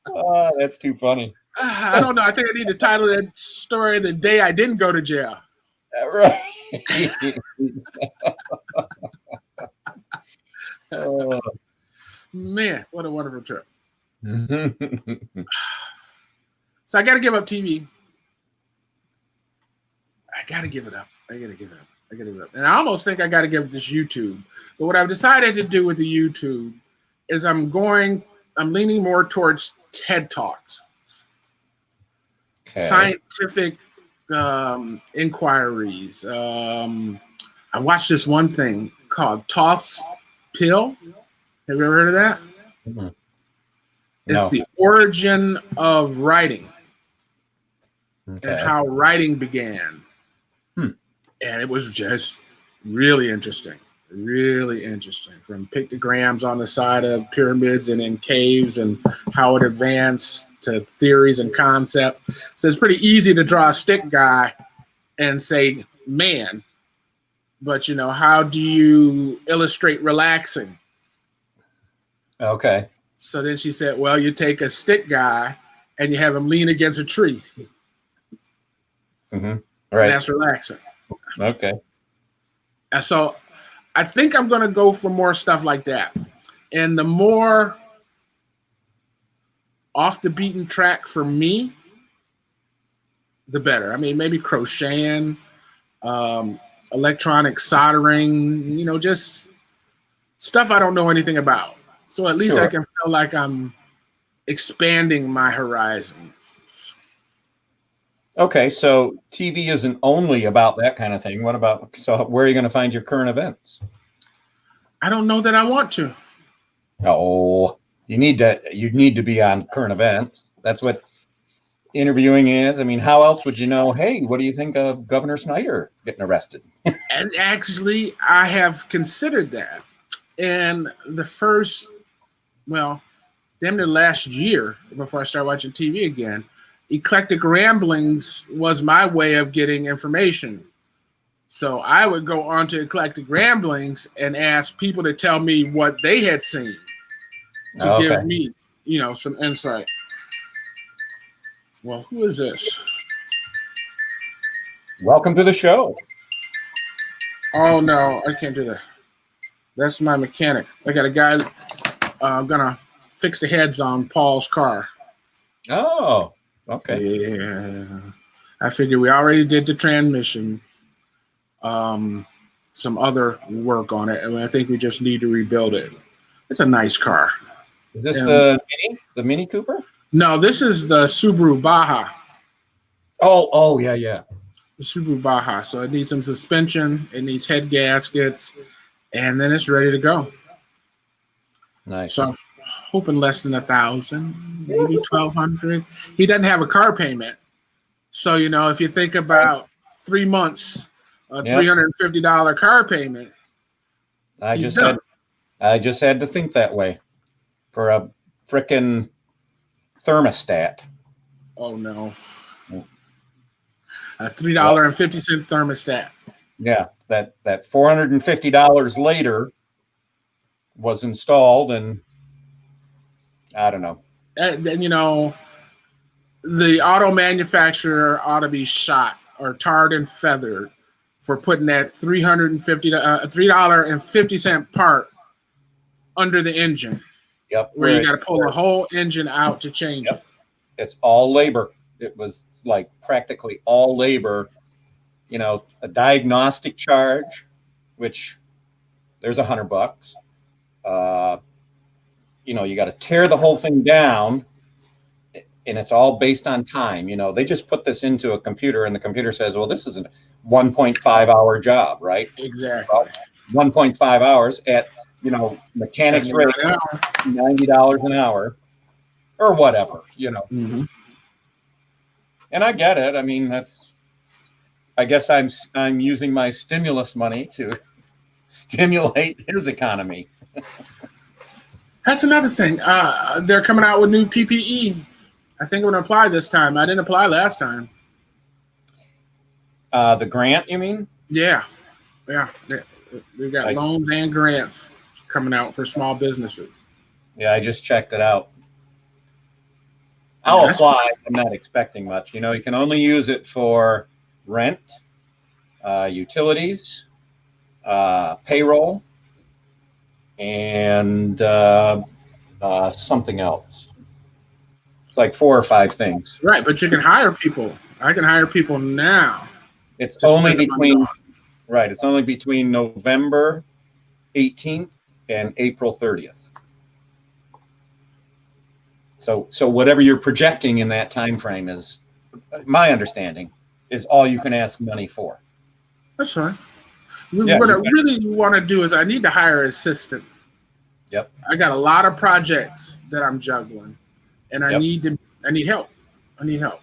Oh, that's too funny. I don't know. I think I need to title that story "The Day I Didn't Go to Jail." Right. Oh. Man, what a wonderful trip. So I got to give up TV. I got to give it up. And I almost think I got to give it this YouTube. But what I've decided to do with the YouTube is I'm leaning more towards TED Talks. Okay. Scientific inquiries. I watched this one thing called Toth's Pill. Have you ever heard of that? Mm-hmm. It's the origin of writing and how writing began. And it was just really interesting. From pictograms on the side of pyramids and in caves and how it advanced to theories and concepts. So it's pretty easy to draw a stick guy and say, man, but how do you illustrate relaxing? Okay. So then she said, well, you take a stick guy and you have him lean against a tree. Mm-hmm. Right. And that's relaxing. Okay. And so I think I'm going to go for more stuff like that. And the more off the beaten track for me, the better. I mean, maybe crocheting, electronic soldering, just stuff I don't know anything about. So at least I can feel like I'm expanding my horizons. Okay, so TV isn't only about that kind of thing. What about, so where are you going to find your current events? I don't know that I want to. Oh, you need to be on current events. That's what interviewing is. I mean, how else would you know, hey, what do you think of Governor Snyder getting arrested? And actually, I have considered that. And the first, damn near last year, before I started watching TV again, Eclectic Ramblings was my way of getting information. So I would go on to Eclectic Ramblings and ask people to tell me what they had seen to give me, some insight. Well, who is this? Welcome to the show. Oh, no, I can't do that. That's my mechanic. I got a guy gonna fix the heads on Paul's car. Oh, okay. Yeah. I figured we already did the transmission. Some other work on it. And I think we just need to rebuild it. It's a nice car. Is this the Mini Cooper? No, this is the Subaru Baja. Oh, yeah. The Subaru Baja. So it needs some suspension. It needs head gaskets. And then it's ready to go. Nice. So hoping less than 1,000, maybe 1,200. He doesn't have a car payment. So, if you think about 3 months, a $350 car payment. I just had to think that way for a frickin' thermostat. Oh no. A $3.50 thermostat. Yeah, that $450 later was installed, and I don't know. And then, the auto manufacturer ought to be shot or tarred and feathered for putting that $3.50 part under the engine, Yep. where you got to pull the whole engine out to change it. It's all labor. It was like practically all labor. A diagnostic charge, which there's $100. You got to tear the whole thing down, and it's all based on time. They just put this into a computer, and the computer says, well, this is a 1.5 hour job, right? Exactly. Well, 1.5 hours at, mechanics rate, $90 an hour or whatever, Mm-hmm. And I get it. I mean, I guess I'm using my stimulus money to stimulate his economy. That's another thing. They're coming out with new PPE. I think I'm going to apply this time. I didn't apply last time. The grant, you mean? Yeah. We've got loans and grants coming out for small businesses. Yeah, I just checked it out. I'll apply. I'm not expecting much. You can only use it for rent, utilities, payroll, and something else. It's like 4 or 5 things. Right, but you can hire people. I can hire people now. It's only between It's only between November 18th and April 30th. So whatever you're projecting in that time frame is, my understanding, is all you can ask money for. That's fine. What I really want to do is I need to hire an assistant. Yep. I got a lot of projects that I'm juggling, and I need help. I need help.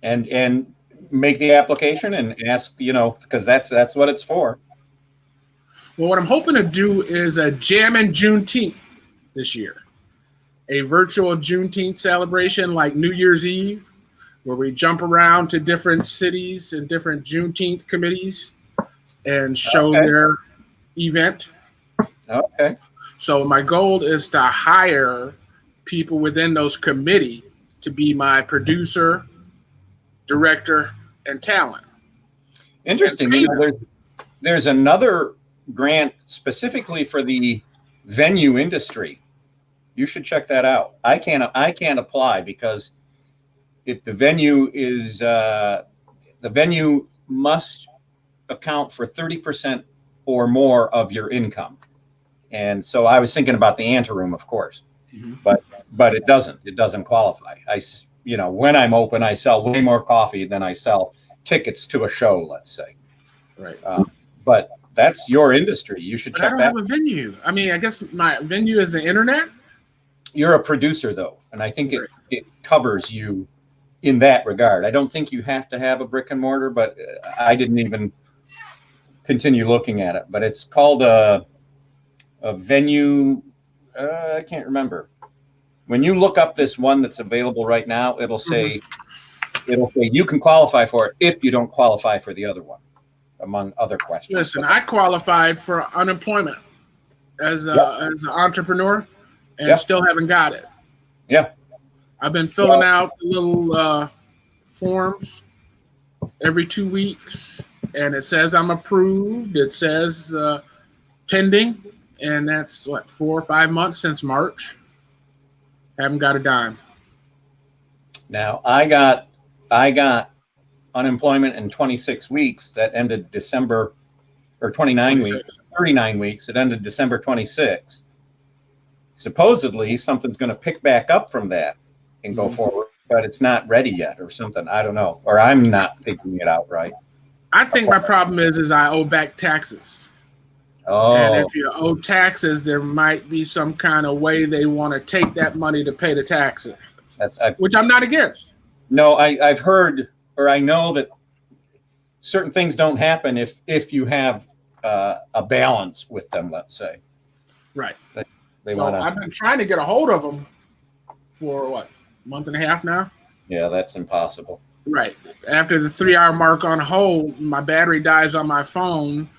And make the application and ask, because that's what it's for. Well, what I'm hoping to do is a Jammin' Juneteenth this year. A virtual Juneteenth celebration like New Year's Eve, where we jump around to different cities and different Juneteenth committees and show their event. Okay. So my goal is to hire people within those committee to be my producer, director, and talent. Interesting. There's another grant specifically for the venue industry. You should check that out. I can't apply because if the venue is the venue must account for 30% or more of your income. And so I was thinking about the anteroom, of course, but it doesn't qualify. When I'm open, I sell way more coffee than I sell tickets to a show, let's say. Right. But that's your industry. You should check that. I don't have a venue. I mean, I guess my venue is the internet. You're a producer, though, and I think it covers you in that regard. I don't think you have to have a brick and mortar, but I didn't even continue looking at it. But it's called a venue. I can't remember. When you look up this one that's available right now, it'll say you can qualify for it if you don't qualify for the other one, among other questions. Listen, I qualified for unemployment as an entrepreneur. And still haven't got it. Yeah. I've been filling out the little forms every 2 weeks, and it says I'm approved. It says pending, and that's 4 or 5 months since March. Haven't got a dime. Now I got unemployment in 26 weeks that ended December, or 29 weeks, 39 weeks. It ended December 26th. Supposedly something's going to pick back up from that and go forward, but it's not ready yet or something. I don't know, or I'm not figuring it out right. I think my problem is I owe back taxes. Oh. And if you owe taxes, there might be some kind of way they want to take that money to pay the taxes, which I'm not against. No, I've heard, or I know that certain things don't happen if you have a balance with them, let's say. Right. I've been trying to get a hold of them for a month and a half now. Yeah, that's impossible. Right. After the 3-hour mark on hold, my battery dies on my phone.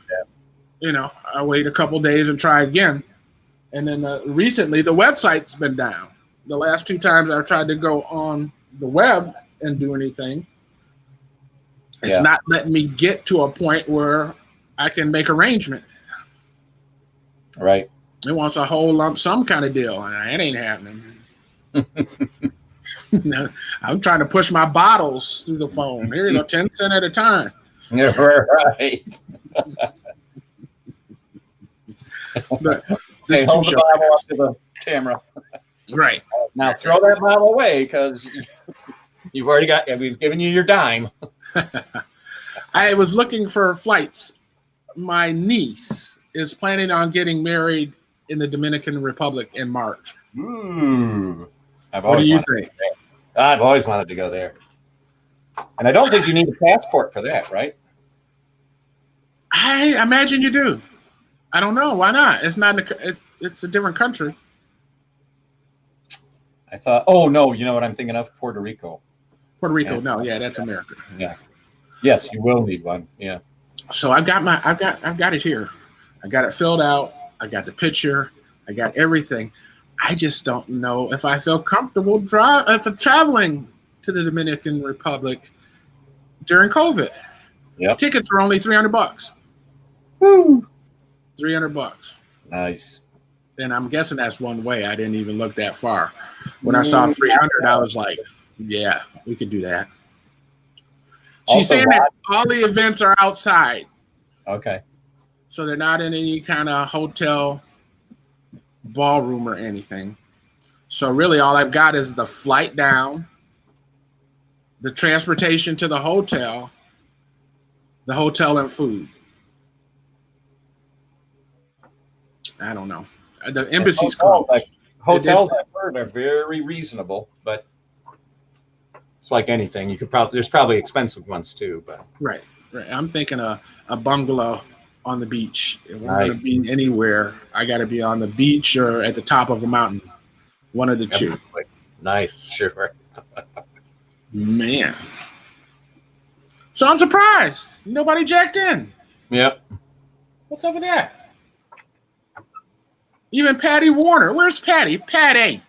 Yeah. I wait a couple days and try again. And then recently, the website's been down. The last 2 times I've tried to go on the web and do anything, it's not letting me get to a point where I can make arrangement. Right. It wants a whole lump sum kind of deal, and it ain't happening. I'm trying to push my bottles through the phone. Here you go, 10 cents at a time. Yeah, right. But Hey, hold the bottle up to the camera. Right. Now throw that bottle away because you've already got. We've given you your dime. I was looking for flights. My niece is planning on getting married in the Dominican Republic in March. Ooh. What do you think? I've always wanted to go there. And I don't think you need a passport for that, right? I imagine you do. I don't know. Why not? It's not. It's a different country. I thought, oh no, you know what I'm thinking of? Puerto Rico. Puerto Rico. No, yeah, that's America. Yeah. Yes, you will need one. Yeah. So I've got it here. I got it filled out. I got the picture. I got everything. I just don't know if I feel comfortable traveling to the Dominican Republic during COVID. Yeah. Tickets were only $300. Woo. $300. Nice. And I'm guessing that's one way. I didn't even look that far. When I saw 300, I was like, yeah, we could do that. She's Also, saying that all the events are outside. Okay. So they're not in any kind of hotel ballroom or anything. So really all I've got is the flight down, the transportation to the hotel and food. I don't know. The embassy's closed. Hotels I've heard are very reasonable, but it's like anything. You could there's probably expensive ones too, but Right. I'm thinking a bungalow on the beach. If I'm Nice. going to be anywhere, I got to be on the beach or at the top of a mountain. One of the two. Nice, sure. Man. So I'm surprised. Nobody jacked in. Yep. What's up with that? Even Patty Warner. Where's Patty? Patty.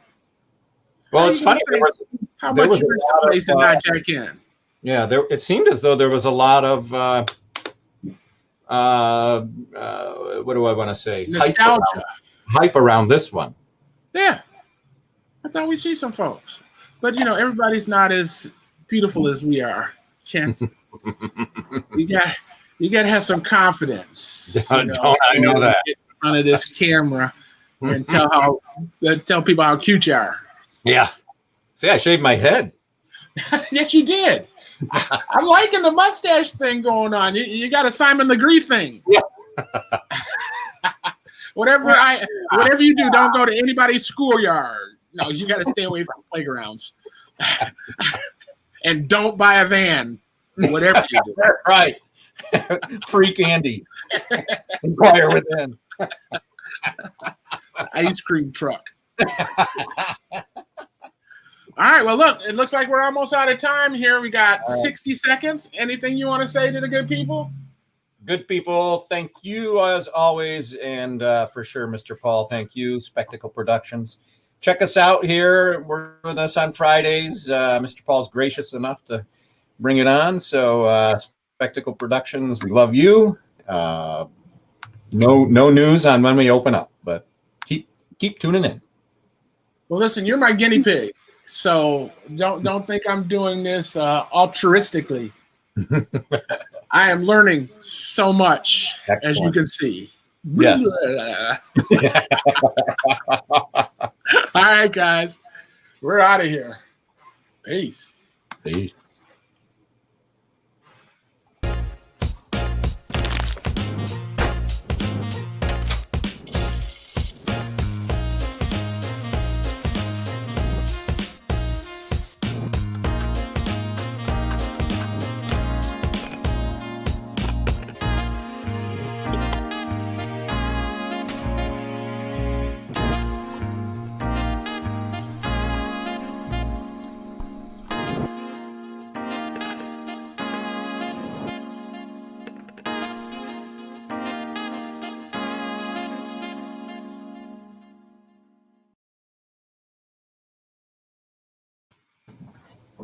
Well, How it's you funny. gonna say- How there much was you a reached lot the place of, and not jack in? Yeah, it seemed as though there was a lot of what do I want to say? Nostalgia. Hype around this one. Yeah. I thought we'd see some folks. But, everybody's not as beautiful as we are. Can't. You got to have some confidence. I know that. Get in front of this camera and tell people how cute you are. Yeah. See, I shaved my head. Yes, you did. I'm liking the mustache thing going on. You got a Simon Legree thing. Yeah. Whatever you do, don't go to anybody's schoolyard. No, you got to stay away from playgrounds. And don't buy a van. Whatever you do. Right. Free candy. Inquire within. Ice cream truck. All right. Well, look, it looks like we're almost out of time here. We got 60 seconds. Anything you want to say to the good people? Good people, thank you as always. And for sure, Mr. Paul, thank you. Spectacle Productions. Check us out here. We're with us on Fridays. Mr. Paul's gracious enough to bring it on. So Spectacle Productions, we love you. No news on when we open up, but keep tuning in. Well, listen, you're my guinea pig. So don't think I'm doing this altruistically. I am learning so much, as you can see. Yes. All right, guys. We're out of here. Peace. Peace.